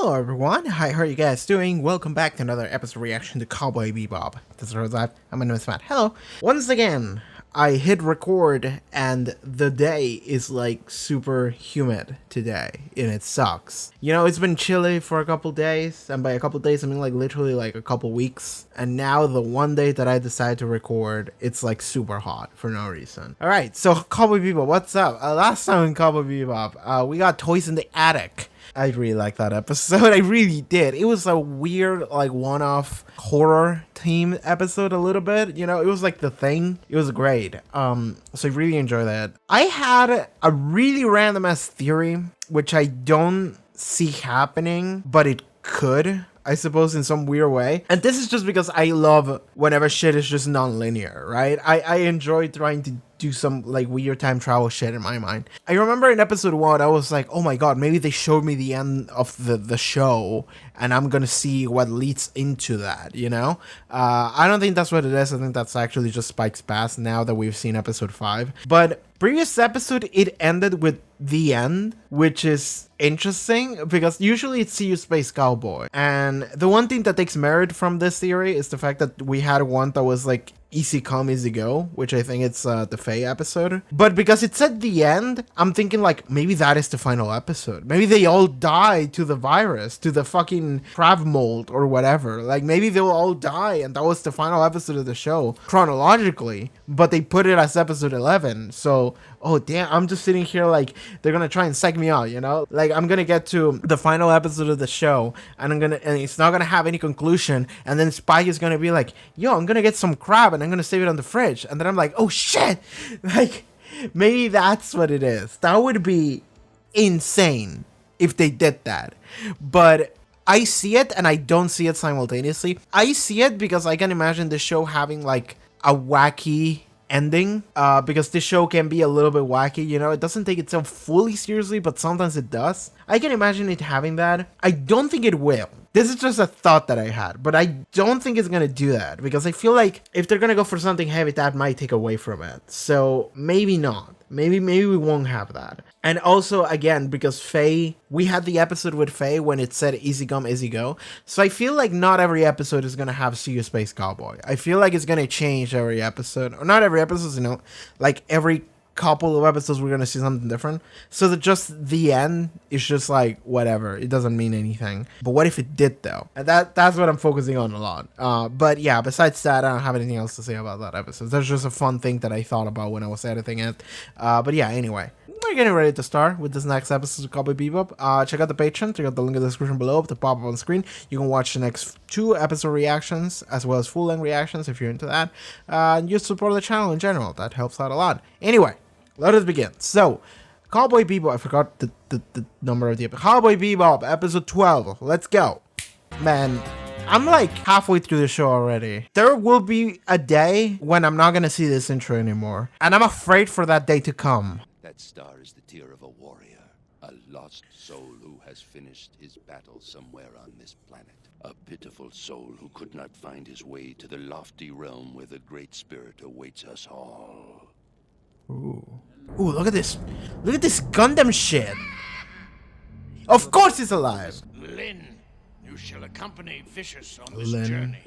Hello everyone, hi, how are you guys doing? Welcome back to another episode reaction to Cowboy Bebop. This is Rosette, I'm a Matt. Hello! Once again, I hit record and the day is like super humid today and it sucks. You know, it's been chilly for a couple days, and by a couple days I mean like literally like a couple weeks. And now the one day that I decided to record, it's like super hot for no reason. Alright, so Cowboy Bebop, what's up? Last time in Cowboy Bebop, we got Toys in the Attic. I really liked that episode. I really did. It was a weird, like, one-off horror theme episode a little bit. You know, it was like The Thing. It was great. So I really enjoyed that. I had a really random-ass theory, which I don't see happening, but it could, I suppose, in some weird way. And this is just because I love whenever shit is just non-linear, right? I enjoy trying to do some like weird time travel shit in my mind. I remember in episode 1 I was like, oh my god, maybe they showed me the end of the show and I'm gonna see what leads into that, you know? I don't think that's what it is. I think that's actually just Spike's past now that we've seen episode 5. But previous episode, it ended with the end, which is interesting because usually it's See You Space Cowboy. And the one thing that takes merit from this theory is the fact that we had one that was like easy come, easy go, which I think it's the Faye episode. But because it said the end, I'm thinking like maybe that is the final episode. Maybe they all die to the virus, to the fucking crab mold or whatever. Like maybe they'll all die and that was the final episode of the show chronologically, but they put it as episode 11. So, oh damn, I'm just sitting here like they're gonna try and psych me out, you know? Like I'm gonna get to the final episode of the show and it's not gonna have any conclusion, and then Spike is gonna be like, yo, I'm gonna get some crab and I'm gonna save it on the fridge, and then I'm like, oh shit, like maybe that's what it is. That would be insane if they did that. But I see it and I don't see it simultaneously. I see it because I can imagine the show having like a wacky ending, because this show can be a little bit wacky, you know? It doesn't take itself fully seriously, but sometimes it does. I can imagine it having that. I don't think it will. This is just a thought that I had, but I don't think it's gonna do that because I feel like if they're gonna go for something heavy, that might take away from it. So maybe not. Maybe we won't have that. And also, again, because Faye, we had the episode with Faye when it said easy come, easy go. So I feel like not every episode is gonna have See You Space Cowboy. I feel like it's gonna change every episode, or not every episode, you know, like every couple of episodes we're gonna see something different, so that just the end is just like whatever, it doesn't mean anything. But what if it did though? And that's what I'm focusing on a lot. But yeah, besides that, I don't have anything else to say about that episode. That's just a fun thing that I thought about when I was editing it. But yeah, anyway, we're getting ready to start with this next episode of Cowboy Bebop. Check out the Patreon, check out the link in the description below to pop up on screen. You can watch the next 2 episode reactions as well as full-length reactions if you're into that. And just support the channel in general, that helps out a lot. Anyway, let us begin. So, Cowboy Bebop, I forgot the number of the episode. Cowboy Bebop, episode 12. Let's go. Man, I'm like halfway through the show already. There will be a day when I'm not gonna see this intro anymore. And I'm afraid for that day to come. That star is the tear of a warrior, a lost soul who has finished his battle somewhere on this planet. A pitiful soul who could not find his way to the lofty realm where the Great Spirit awaits us all. Ooh. Ooh, look at this. Look at this Gundam shit. Of course he's alive. Lin, you shall accompany Vicious on this journey.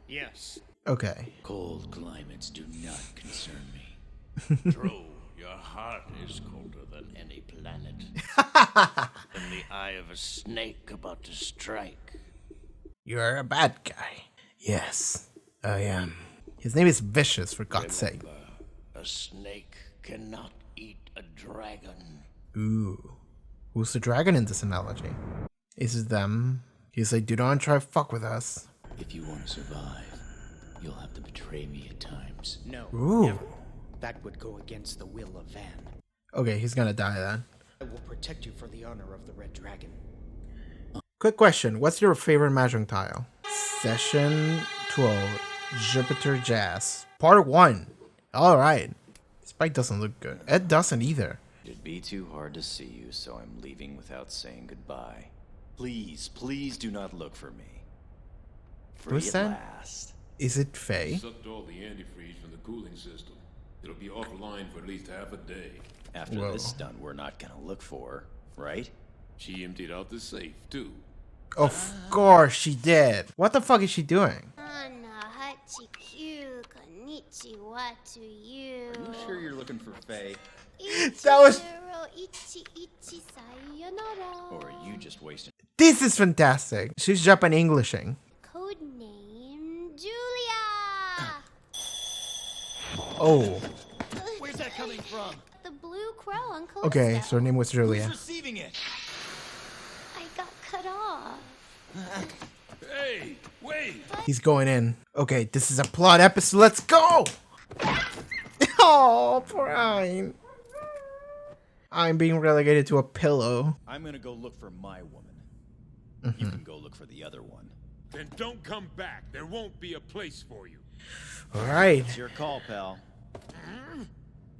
Yes. Okay. Cold climates do not concern me. True, your heart is colder than any planet. Than the eye of a snake about to strike. You're a bad guy. Yes, I am. His name is Vicious, for God's sake. A snake cannot eat a dragon. Ooh. Who's the dragon in this analogy? Is it them? He's like, do not try to fuck with us. If you want to survive, you'll have to betray me at times. No, Ooh. never. That would go against the will of Van. Okay, he's gonna die then. I will protect you for the honor of the Red Dragon. Quick question, what's your favorite Mahjong tile? Session 12, Jupiter Jazz. Part 1. Alright. Spike doesn't look good. Ed doesn't either. It'd be too hard to see you, so I'm leaving without saying goodbye. Please, please do not look for me. Free Who's at that? last. Is it Faye? Sucked all the antifreeze from the cooling system. It'll be offline for at least half a day. After Whoa. this stunt, we're not gonna look for, right? She emptied out the safe, too. Of course she did. What the fuck is she doing? Konnichiwa to you. Are you sure you're looking for Faye? That was... Or are you just wasting? This is fantastic. She's Japan Englishing. Codename Julia. Oh. Where's that coming from? The blue crow on Callisto. Okay, so her name was Julia. Who's receiving it? I got cut off. Hey, wait! He's going in. Okay, this is a plot episode. Let's go! Oh, Brian. I'm being relegated to a pillow. I'm gonna go look for my woman. You can go look for the other one. Then don't come back. There won't be a place for you. Alright. It's your call, pal.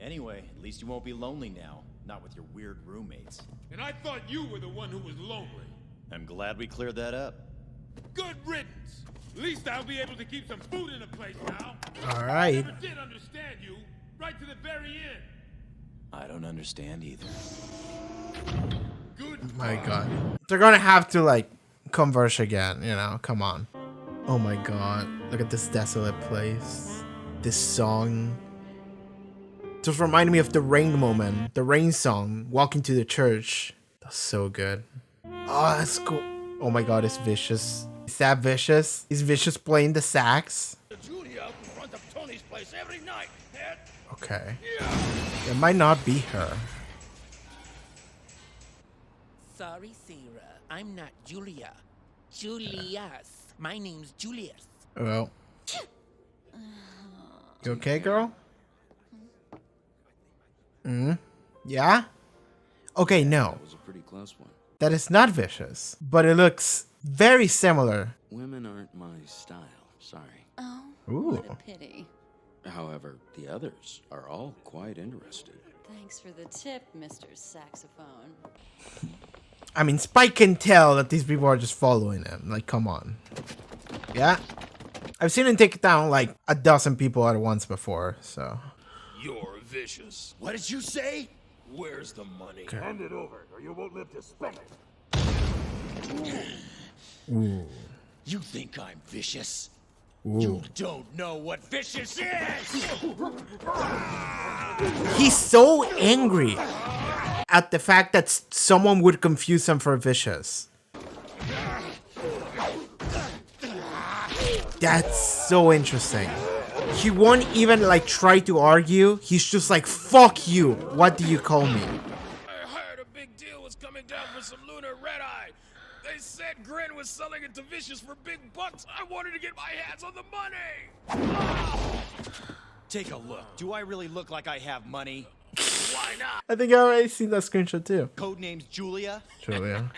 Anyway, at least you won't be lonely now. Not with your weird roommates. And I thought you were the one who was lonely. I'm glad we cleared that up. Good riddance. At least I'll be able to keep some food in the place now. Alright. I never did understand you, right to the very end. I don't understand either. Good. My god. They're gonna have to, like, converse again, you know? Come on. Oh my god. Look at this desolate place. This song. Just reminded me of the Rain moment. The Rain song. Walking to the church. That's so good. Oh, that's cool. Oh my god, it's Vicious. Is that Vicious? Is Vicious playing the sax? Julia out in front of Tony's place every night, Ed. Okay. It might not be her. Sorry, Sarah. I'm not Julia. Julius. My name's Julius. Well. You okay, girl? Yeah? Okay, no. That was a pretty close one. That is not Vicious. But it looks very similar. Women aren't my style. Sorry. Oh, Ooh. what a pity. However, the others are all quite interested. Thanks for the tip, Mr. Saxophone. I mean, Spike can tell that these people are just following him. Like, come on. Yeah? I've seen him take down, like, a dozen people at once before, so... You're vicious. What did you say? Where's the money? Hand it over, or you won't live to spend it. Ooh. You think I'm vicious? Ooh. You don't know what vicious is! He's so angry at the fact that someone would confuse him for Vicious. That's so interesting. He won't even, like, try to argue. He's just like, fuck you. What do you call me? I heard a big deal was coming down for some lunar red-eye. They said Grin was selling it to Vicious for big bucks. I wanted to get my hands on the money. Take a look. Do I really look like I have money? Why not? I think I already seen that screenshot too. Codename's Julia? Julia.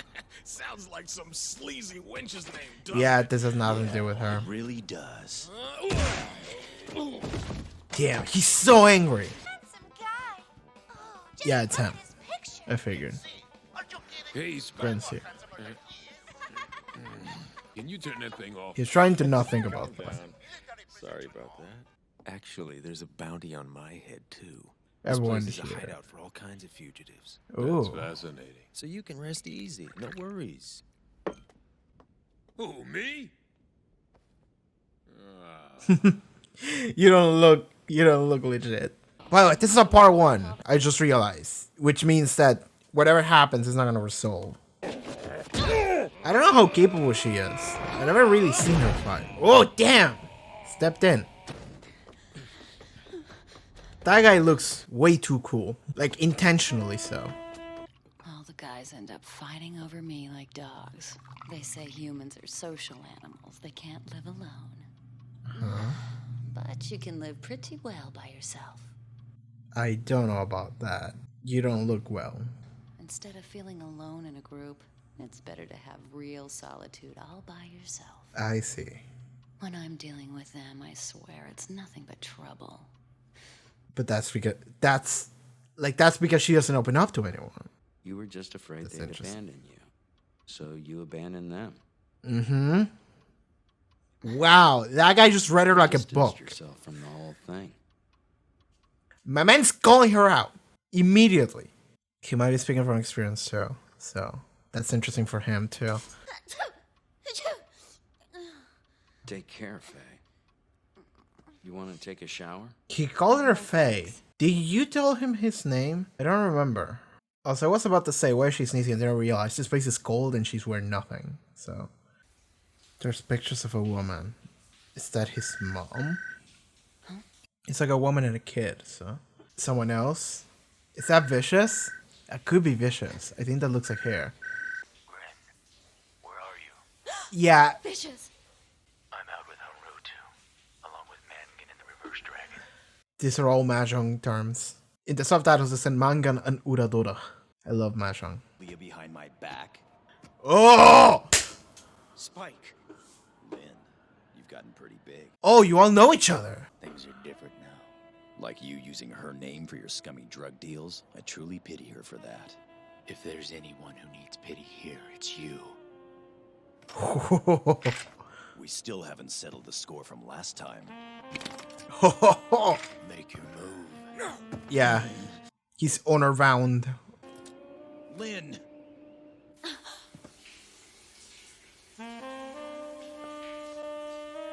Sounds like some sleazy wench's name, doesn't Yeah, it? this has nothing to do with her. Really does. Damn, he's so angry. Handsome guy. Oh, just Yeah, it's look him. at his picture. I figured. Hey, Spike. Grin's here. Can you turn that thing off? He's trying to not think about that. Sorry about that. Actually, there's a bounty on my head, too. Everyone This place is a here. hideout for all kinds of fugitives. That's Ooh. fascinating. So you can rest easy. No worries. Who, me? You don't look legit. By the way, this is a part 1. I just realized. Which means that whatever happens is not gonna resolve. I don't know how capable she is. I never really seen her fight. Oh damn! Stepped in. That guy looks way too cool. Like, intentionally so. All the guys end up fighting over me like dogs. They say humans are social animals. They can't live alone. But you can live pretty well by yourself. I don't know about that. You don't look well. Instead of feeling alone in a group, it's better to have real solitude all by yourself. I see. When I'm dealing with them, I swear it's nothing but trouble. But that's because she doesn't open up to anyone. You were just afraid That's they'd interesting. abandon you. So you abandoned them. Mm-hmm. Wow, that guy just read her like a Distanced book. yourself from the whole thing. My man's calling her out immediately. He might be speaking from experience too, so that's interesting for him too. Take care, Faye. You want to take a shower? He called her Faye. Did you tell him his name? I don't remember. Also, I was about to say, why is she sneezing? And then I realized this place is cold and she's wearing nothing. So, there's pictures of a woman. Is that his mom? It's like a woman and a kid, so. Someone else? Is that Vicious? That could be Vicious. I think that looks like hair. Gren, where are you? Yeah. Vicious. I'm out with Haarute, along with Mangan and the Reverse Dragon. These are all Mahjong terms. In the subtitles, it said Mangan and Uradora. I love Mahjong. Leah behind my back. Oh! Spike. Lynn, you've gotten pretty big. Oh, you all know each other. Things are different now. Like you using her name for your scummy drug deals. I truly pity her for that. If there's anyone who needs pity here, it's you. We still haven't settled the score from last time. Make your move. Yeah. He's honor round. Lynn!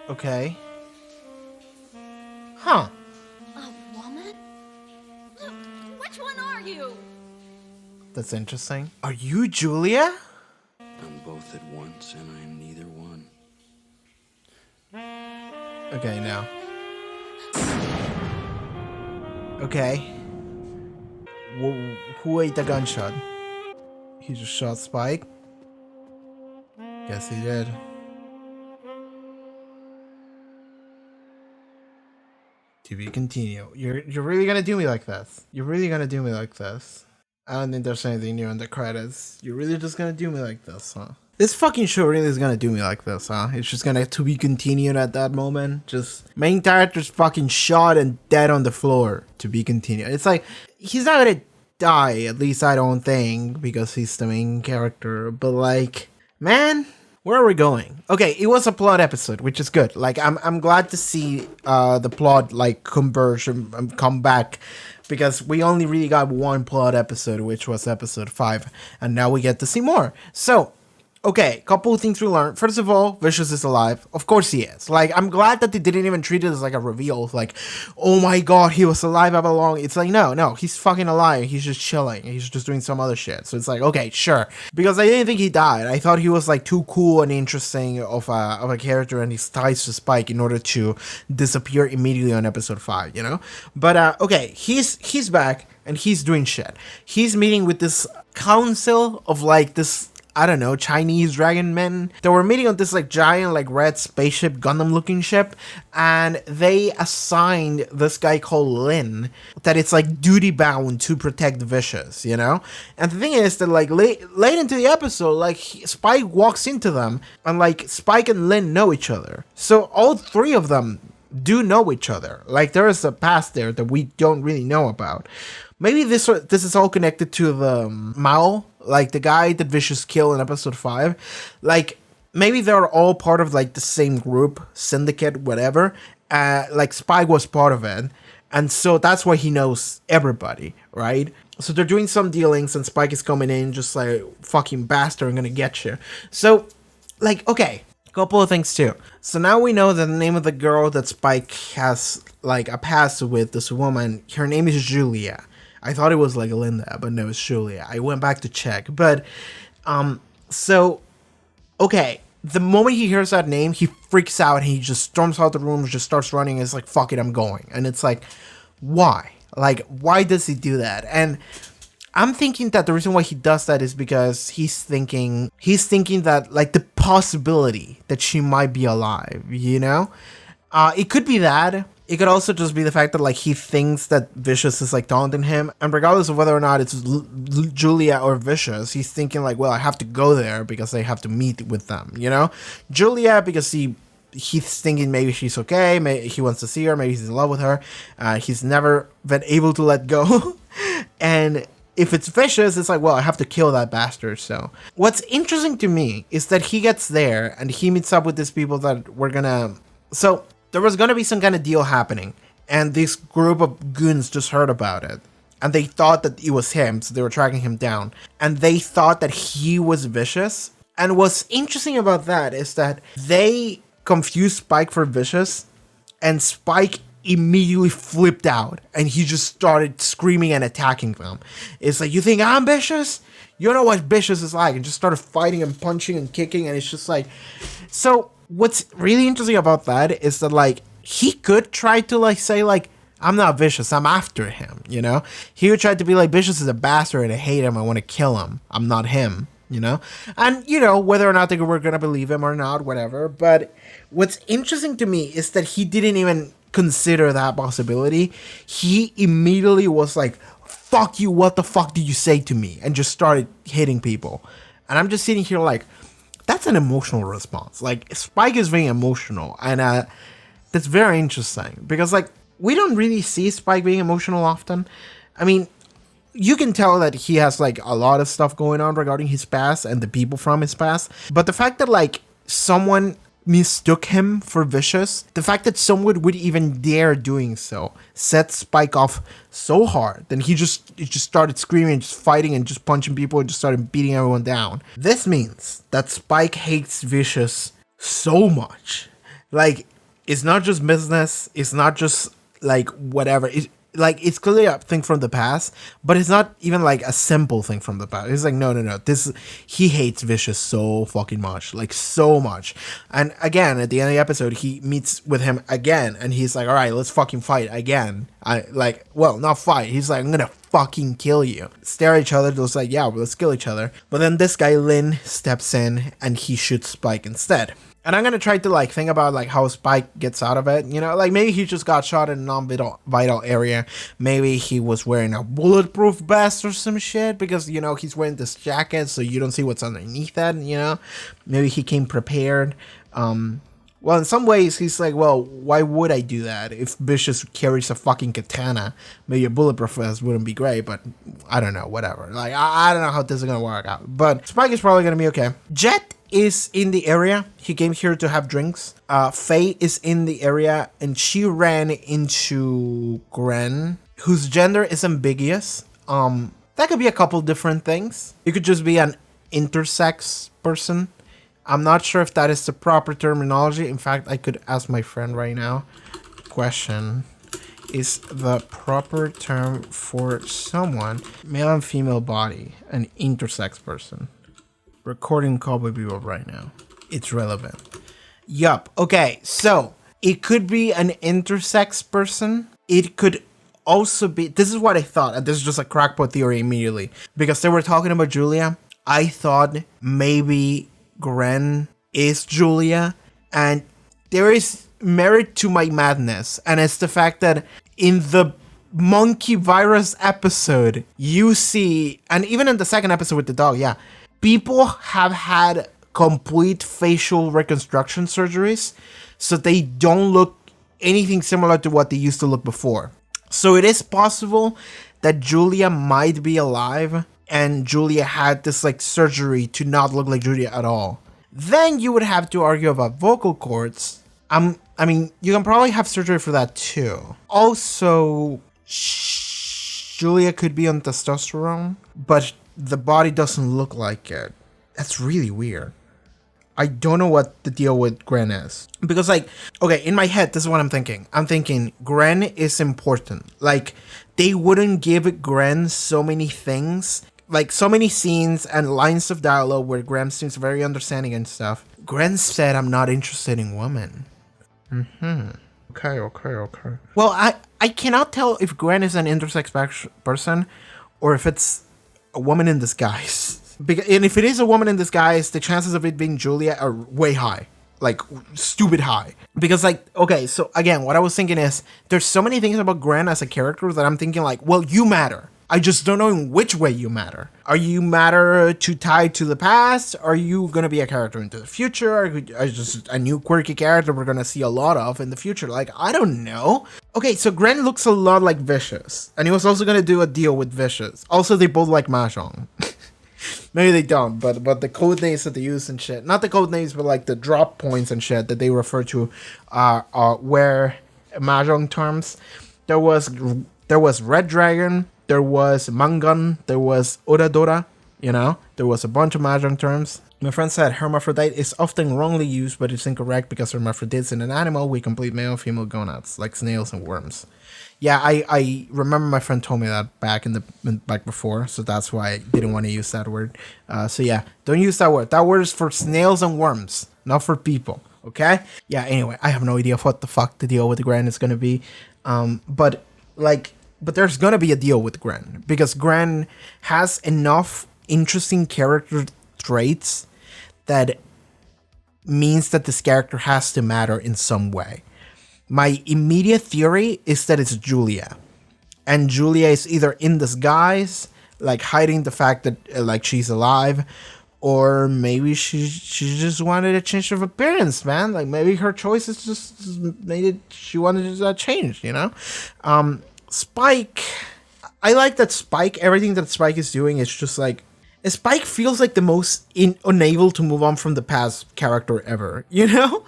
Okay. Huh. A woman? Which one are you? That's interesting. Are you Julia? I'm both at once, and I am neither one. Okay, now. Okay. Who ate the gunshot? He just shot Spike? Guess he did. To be continued. You're really gonna do me like this? You're really gonna do me like this? I don't think there's anything new in the credits. You're really just gonna do me like this, huh? This fucking show really is gonna do me like this, huh? It's just gonna to be continued at that moment. Just main character's fucking shot and dead on the floor. To be continued. It's like he's not gonna die, at least I don't think, because he's the main character. But like, man, where are we going? Okay, it was a plot episode, which is good. Like, I'm glad to see the plot like converge and come back, because we only really got one plot episode, which was episode 5, and now we get to see more. So, okay, couple of things we learned. First of all, Vicious is alive. Of course he is. Like, I'm glad that they didn't even treat it as like a reveal. Like, oh my god, he was alive all along. It's like, no, he's fucking alive. He's just chilling. He's just doing some other shit. So it's like, okay, sure. Because I didn't think he died. I thought he was like too cool and interesting of a character and his ties to Spike in order to disappear immediately on episode 5, you know? But, okay, he's back and he's doing shit. He's meeting with this council of like this, I don't know, Chinese dragon men. They were meeting on this like giant like red spaceship, Gundam looking ship, and they assigned this guy called Lin that it's like duty bound to protect Vicious, you know? And the thing is that like late into the episode, like Spike walks into them and like Spike and Lin know each other. So all three of them do know each other. Like there is a past there that we don't really know about. Maybe this is all connected to the Mao, like the guy that Vicious killed in episode 5. Like, maybe they're all part of like the same group, syndicate, whatever. Like Spike was part of it. And so that's why he knows everybody, right? So they're doing some dealings and Spike is coming in just like, fucking bastard, I'm gonna get you. So, like, okay. Couple of things too. So now we know that the name of the girl that Spike has like a past with, this woman, her name is Julia. I thought it was like Linda, but no, it's Julia. I went back to check. But, so, okay. The moment he hears that name, he freaks out and he just storms out the room, just starts running. And it's like, fuck it, I'm going. And it's like, why? Like, why does he do that? And I'm thinking that the reason why he does that is because he's thinking that like the possibility that she might be alive, you know? It could be that. It could also just be the fact that like he thinks that Vicious is like taunting him, and regardless of whether or not it's Julia or Vicious, he's thinking like, well, I have to go there because I have to meet with them, you know? Julia because he's thinking maybe she's okay, maybe he wants to see her, maybe he's in love with her. He's never been able to let go, and if it's Vicious, it's like, well, I have to kill that bastard. So what's interesting to me is that he gets there and he meets up with these people that were gonna. So there was gonna be some kind of deal happening, and this group of goons just heard about it, and they thought that it was him, so they were tracking him down, and they thought that he was Vicious. And what's interesting about that is that they confused Spike for Vicious, and Spike immediately flipped out and he just started screaming and attacking them. It's like, you think I'm Vicious? You don't know what Vicious is like, and just started fighting and punching and kicking, and it's just like, so what's really interesting about that is that like he could try to like say like, I'm not Vicious, I'm after him, you know? He would try to be like, Vicious is a bastard and I hate him, I want to kill him, I'm not him, you know? And, you know, whether or not they were going to believe him or not, whatever. But what's interesting to me is that he didn't even consider that possibility. He immediately was like, fuck you, what the fuck did you say to me? And just started hitting people. And I'm just sitting here like, that's an emotional response. Like, Spike is very emotional. And that's very interesting. Because, like, we don't really see Spike being emotional often. I mean, you can tell that he has like a lot of stuff going on regarding his past and the people from his past. But the fact that like someone mistook him for Vicious, the fact that someone would even dare doing so, set Spike off so hard. Then he just started screaming, just fighting and just punching people and just started beating everyone down. This means that Spike hates Vicious so much. Like, it's not just business. It's not just like whatever. It's clearly a thing from the past, but it's not even like a simple thing from the past. It's like, no. He hates Vicious so fucking much, like so much. And again, at the end of the episode, he meets with him again, and he's like, all right, let's fucking fight again. Not fight. He's like, I'm gonna fucking kill you. Stare at each other. Just like, yeah, let's kill each other. But then this guy, Lin, steps in and he shoots Spike instead. And I'm going to try to like think about like how Spike gets out of it. You know, like maybe he just got shot in a non-vital area. Maybe he was wearing a bulletproof vest or some shit because, you know, he's wearing this jacket so you don't see what's underneath that, you know. Maybe he came prepared. Well, in some ways, he's like, well, why would I do that? If Vicious carries a fucking katana, maybe a bulletproof vest wouldn't be great, but I don't know, whatever. Like, I don't know how this is going to work out. But Spike is probably going to be okay. Jet is in the area. He came here to have drinks. Faye is in the area, and she ran into Gren, whose gender is ambiguous. That could be a couple different things. It could just be an intersex person. I'm not sure if that is the proper terminology. In fact, I could ask my friend right now. Question: is the proper term for someone, male and female body, an intersex person? Recording Cowboy Bebop right now. It's relevant. Yup. Okay, so it could be an intersex person. It could also be... This is what I thought, and this is just a crackpot theory immediately. Because they were talking about Julia. I thought maybe Gren is Julia, and there is merit to my madness, and it's the fact that in the monkey virus episode, you see, and even in the second episode with the dog, yeah, people have had complete facial reconstruction surgeries, so they don't look anything similar to what they used to look before. So it is possible that Julia might be alive, and Julia had this like surgery to not look like Julia at all. Then you would have to argue about vocal cords. I mean, you can probably have surgery for that too. Also, Julia could be on testosterone, but the body doesn't look like it. That's really weird. I don't know what the deal with Gren is. Because like, okay, in my head, this is what I'm thinking. I'm thinking Gren is important. Like, they wouldn't give Gren so many things, like so many scenes and lines of dialogue where Gren seems very understanding and stuff. Gren said, I'm not interested in women. Okay. Well, I cannot tell if Gren is an intersex person or if it's a woman in disguise. And if it is a woman in disguise, the chances of it being Julia are way high. Like, stupid high. Because, like, okay, so again, what I was thinking is, there's so many things about Gren as a character that I'm thinking, like, well, you matter. I just don't know in which way you matter. Are you matter to tie to the past? Are you going to be a character into the future? Are you just a new quirky character we're going to see a lot of in the future? Like, I don't know. Okay, so Gren looks a lot like Vicious. And he was also going to do a deal with Vicious. Also, they both like Mahjong. Maybe they don't, but the code names that they use and shit. Not the code names, but like the drop points and shit that they refer to were Mahjong terms. There was Red Dragon, there was Mangun, there was Oradora, you know? There was a bunch of Mahjong terms. My friend said hermaphrodite is often wrongly used, but it's incorrect because hermaphrodites in an animal with complete male and female gonads, like snails and worms. Yeah, I remember my friend told me that back before, so that's why I didn't want to use that word. So yeah, don't use that word. That word is for snails and worms, not for people. Okay? Yeah. Anyway, I have no idea what the fuck the deal with Gren is gonna be, but there's gonna be a deal with Gren because Gren has enough interesting character traits that means that this character has to matter in some way. My immediate theory is that it's Julia. And Julia is either in disguise, like hiding the fact that like she's alive, or maybe she just wanted a change of appearance, man. Like maybe her choices just made it, she wanted to change, you know? Spike, I like that Spike, everything that Spike is doing is just like, Spike feels like the most unable to move on from the past character ever, you know?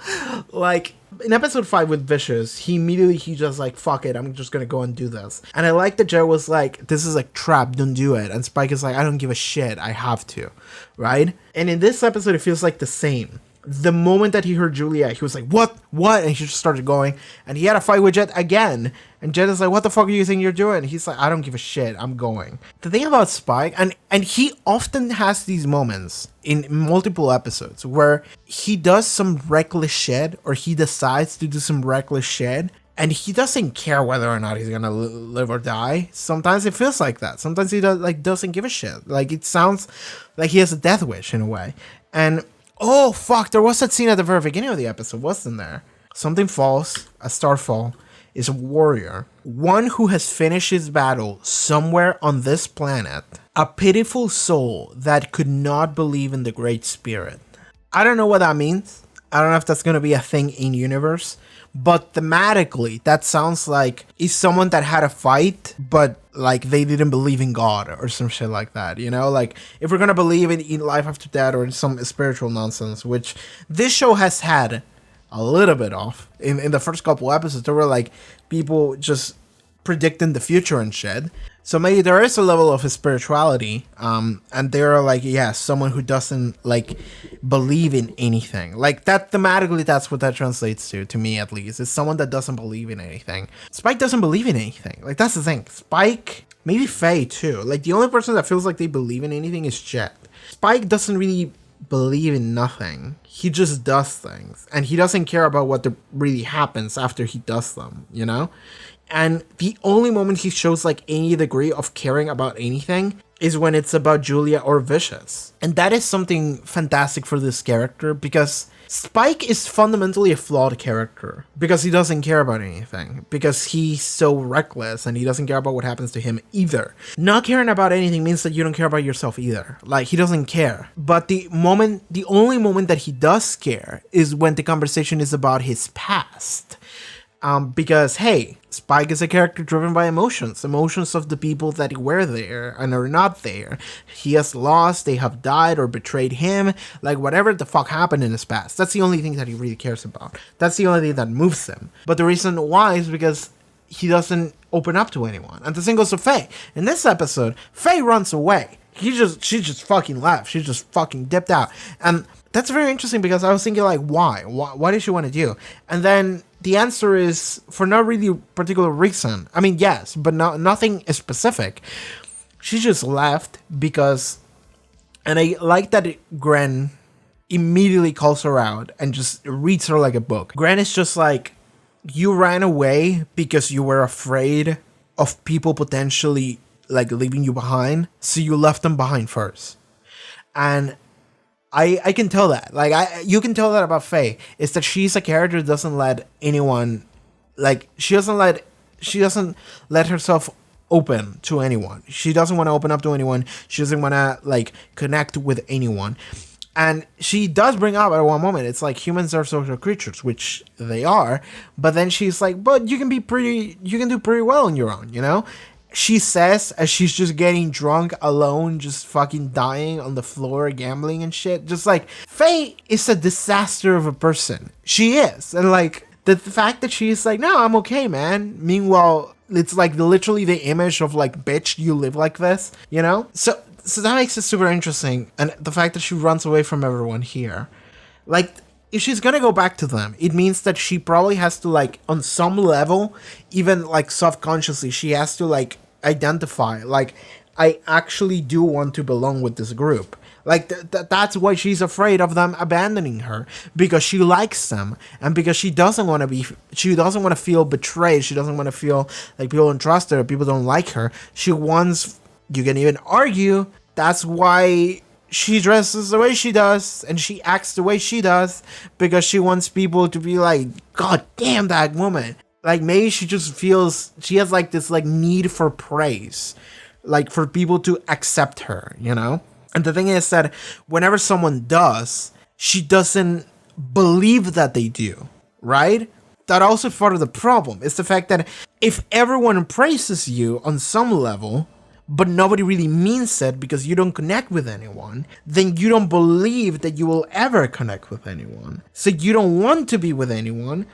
Like, in episode 5 with Vicious, he just like, fuck it, I'm just gonna go and do this. And I like that Joe was like, this is a trap, don't do it. And Spike is like, I don't give a shit, I have to, right? And in this episode, it feels like the same. The moment that he heard Julia, he was like, what? And he just started going. And he had a fight with Jet again. And Jet is like, what the fuck are you think you're doing? He's like, I don't give a shit, I'm going. The thing about Spike, and he often has these moments in multiple episodes where he does some reckless shit, or he decides to do some reckless shit, and he doesn't care whether or not he's gonna live or die. Sometimes it feels like that. Sometimes he doesn't give a shit. Like, it sounds like he has a death wish in a way. And oh, fuck, there was that scene at the very beginning of the episode, wasn't there? Something falls, a starfall, is a warrior, one who has finished his battle somewhere on this planet, a pitiful soul that could not believe in the Great Spirit. I don't know what that means. I don't know if that's going to be a thing in universe, but thematically, that sounds like it's someone that had a fight, but like they didn't believe in God or some shit like that, you know? Like, if we're going to believe in life after death or in some spiritual nonsense, which this show has had a little bit of. In the first couple episodes, there were like people just predicting the future and shit. So maybe there is a level of spirituality, and they're like, yeah, someone who doesn't like believe in anything. Like that thematically, that's what that translates to me at least. It's someone that doesn't believe in anything. Spike doesn't believe in anything. Like that's the thing. Spike, maybe Faye too. Like the only person that feels like they believe in anything is Jet. Spike doesn't really believe in nothing. He just does things, and he doesn't care about what really happens after he does them, you know? And the only moment he shows like any degree of caring about anything is when it's about Julia or Vicious. And that is something fantastic for this character, because Spike is fundamentally a flawed character because he doesn't care about anything, because he's so reckless and he doesn't care about what happens to him either. Not caring about anything means that you don't care about yourself either. Like, he doesn't care. But the only moment that he does care is when the conversation is about his past. Because, hey, Spike is a character driven by emotions of the people that were there and are not there. He has lost, they have died or betrayed him, like whatever the fuck happened in his past. That's the only thing that he really cares about. That's the only thing that moves him. But the reason why is because he doesn't open up to anyone. And the same goes to Faye. In this episode, Faye runs away. She just fucking left. She just fucking dipped out. And that's very interesting because I was thinking like, why? What did she want to do? And then the answer is for no really particular reason. I mean, yes, but nothing is specific. She just left because, and I like that Gren immediately calls her out and just reads her like a book. Gren is just like, you ran away because you were afraid of people potentially like leaving you behind, so you left them behind first. And I can tell that. Like, you can tell that about Faye. Is that she's a character that doesn't let anyone, like, she doesn't let herself open to anyone. She doesn't want to open up to anyone. She doesn't want to, like, connect with anyone. And she does bring up at one moment, it's like humans are social creatures, which they are. But then she's like, but you can do pretty well on your own, you know? She says, as she's just getting drunk alone, just fucking dying on the floor, gambling and shit. Just like, Faye is a disaster of a person. She is. And like, the fact that she's like, no, I'm okay, man. Meanwhile, it's like literally the image of like, bitch, you live like this, you know? So So that makes it super interesting. And the fact that she runs away from everyone here. Like, if she's gonna go back to them, it means that she probably has to, like, on some level, even, like, subconsciously, she has to, like, identify, like, I actually do want to belong with this group. Like, that's why she's afraid of them abandoning her, because she likes them, and because she doesn't want to feel betrayed, she doesn't want to feel like people don't trust her, people don't like her. She wants, you can even argue, that's why she dresses the way she does, and she acts the way she does, because she wants people to be like, God damn that woman. Like, maybe she just feels, she has, like, this, like, need for praise, like, for people to accept her, you know? And the thing is that whenever someone does, she doesn't believe that they do, right? That also part of the problem is the fact that if everyone praises you on some level, but nobody really means it because you don't connect with anyone, then you don't believe that you will ever connect with anyone. So you don't want to be with anyone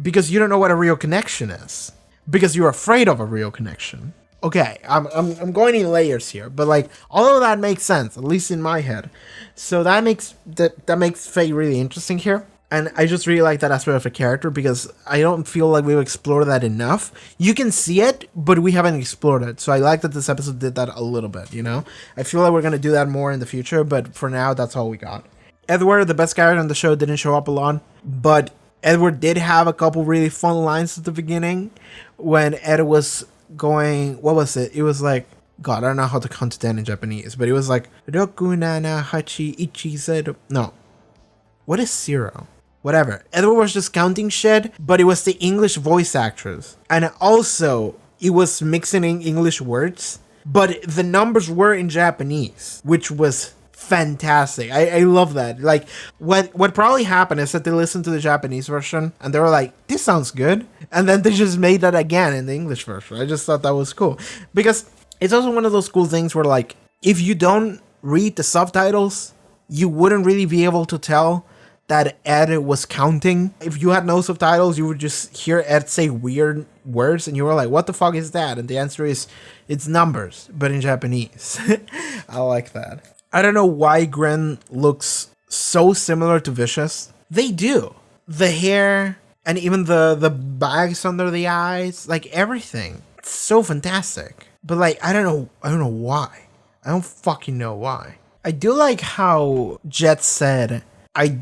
because you don't know what a real connection is, because you're afraid of a real connection. Okay, I'm going in layers here, but like all of that makes sense, at least in my head. So that makes Faye really interesting here, and I just really like that aspect of the character because I don't feel like we've explored that enough. You can see it, but we haven't explored it. So I like that this episode did that a little bit. You know, I feel like we're gonna do that more in the future, but for now, that's all we got. Edward, the best character on the show, didn't show up a lot, but Edward did have a couple really fun lines at the beginning when Ed was going, what was it? It was like, God, I don't know how to count to 10 in Japanese, but it was like, Roku nana hachi ichi zero. No. What is 0? Whatever. Edward was just counting shit, but it was the English voice actress. And also, it was mixing in English words, but the numbers were in Japanese, which was fantastic. I love that. Like, what probably happened is that they listened to the Japanese version and they were like, this sounds good, and then they just made that again in the English version. I just thought that was cool because it's also one of those cool things where, like, if you don't read the subtitles, you wouldn't really be able to tell that Ed was counting. If you had no subtitles, you would just hear Ed say weird words and you were like, what the fuck is that? And the answer is, it's numbers, but in Japanese. I like that. I don't know why Gren looks so similar to Vicious. They do. The hair and even the bags under the eyes, like everything. It's so fantastic. But like, I don't know why. I don't fucking know why. I do like how Jet said, I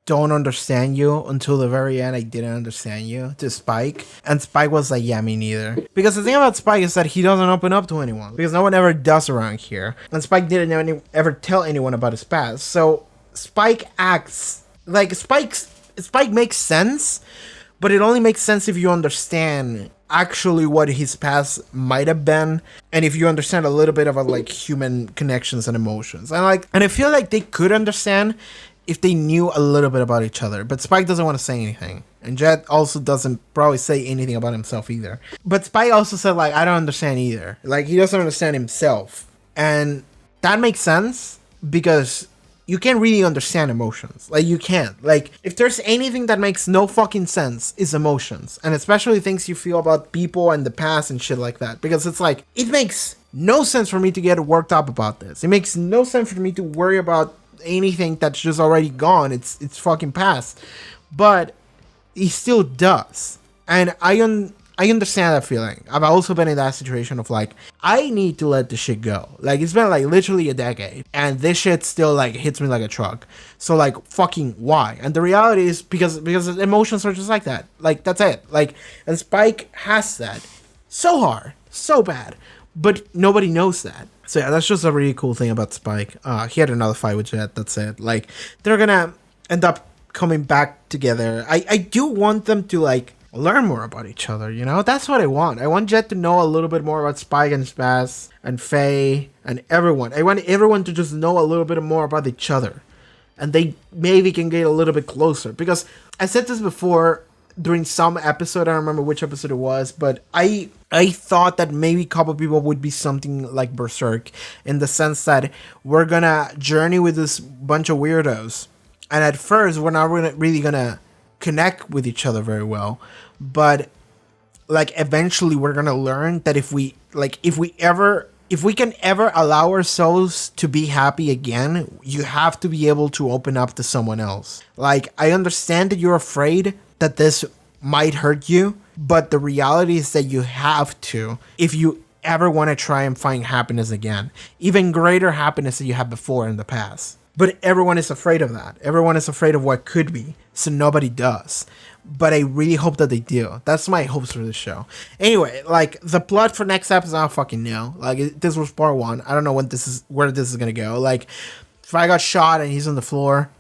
don't understand you, until the very end I didn't understand you, to Spike. And Spike was like, yeah, me neither. Because the thing about Spike is that he doesn't open up to anyone, because no one ever does around here. And Spike didn't ever tell anyone about his past. So Spike acts like Spike makes sense, but it only makes sense if you understand actually what his past might have been, and if you understand a little bit about like human connections and emotions. And I feel like they could understand if they knew a little bit about each other, but Spike doesn't want to say anything. And Jet also doesn't probably say anything about himself either. But Spike also said, like, I don't understand either. Like, he doesn't understand himself. And that makes sense because you can't really understand emotions. Like, you can't. Like, if there's anything that makes no fucking sense, it's emotions. And especially things you feel about people and the past and shit like that. Because it's like, it makes no sense for me to get worked up about this. It makes no sense for me to worry about anything that's just already gone. It's fucking past. But he still does. And I understand that feeling. I've also been in that situation of like, I need to let the shit go. Like, it's been like literally a decade and this shit still like hits me like a truck. So like, fucking why? And the reality is because emotions are just like that. Like, that's it. Like, and Spike has that so hard, so bad, but nobody knows that. So yeah, that's just a really cool thing about Spike. He had another fight with Jet, that's it. Like, they're gonna end up coming back together. I do want them to like learn more about each other, you know? That's what I want. I want Jet to know a little bit more about Spike and Spaz and Faye and everyone. I want everyone to just know a little bit more about each other. And they maybe can get a little bit closer. Because I said this before during some episode, I don't remember which episode it was, but I thought that maybe Cowboy Bebop would be something like Berserk, in the sense that we're gonna journey with this bunch of weirdos, and at first we're not really gonna connect with each other very well, but like eventually we're gonna learn that if we ever if we can ever allow ourselves to be happy again, you have to be able to open up to someone else. Like, I understand that you're afraid that this might hurt you, but the reality is that you have to if you ever want to try and find happiness again, even greater happiness than you had before in the past. But everyone is afraid of that. Everyone is afraid of what could be, so nobody does. But I really hope that they do. That's my hopes for this show. Anyway, like, the plot for next episode, I don't fucking know. Like, this was part 1. I don't know where this is gonna go. Like, Fry got shot and he's on the floor.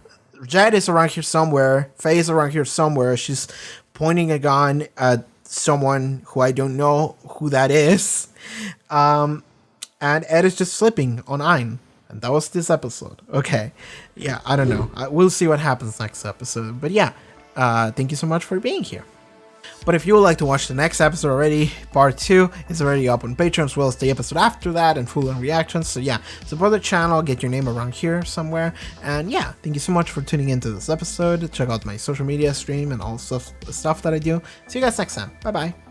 Jed is around here somewhere. Faye is around here somewhere. She's pointing a gun at someone who I don't know who that is. And Ed is just slipping on Ein. And that was this episode. Okay. Yeah, I don't know. We'll see what happens next episode. But yeah, thank you so much for being here. But if you would like to watch the next episode already, part 2 is already up on Patreon, as well as the episode after that and full-on reactions. So yeah, support the channel, get your name around here somewhere. And yeah, thank you so much for tuning into this episode. Check out my social media stream and all stuff that I do. See you guys next time. Bye-bye.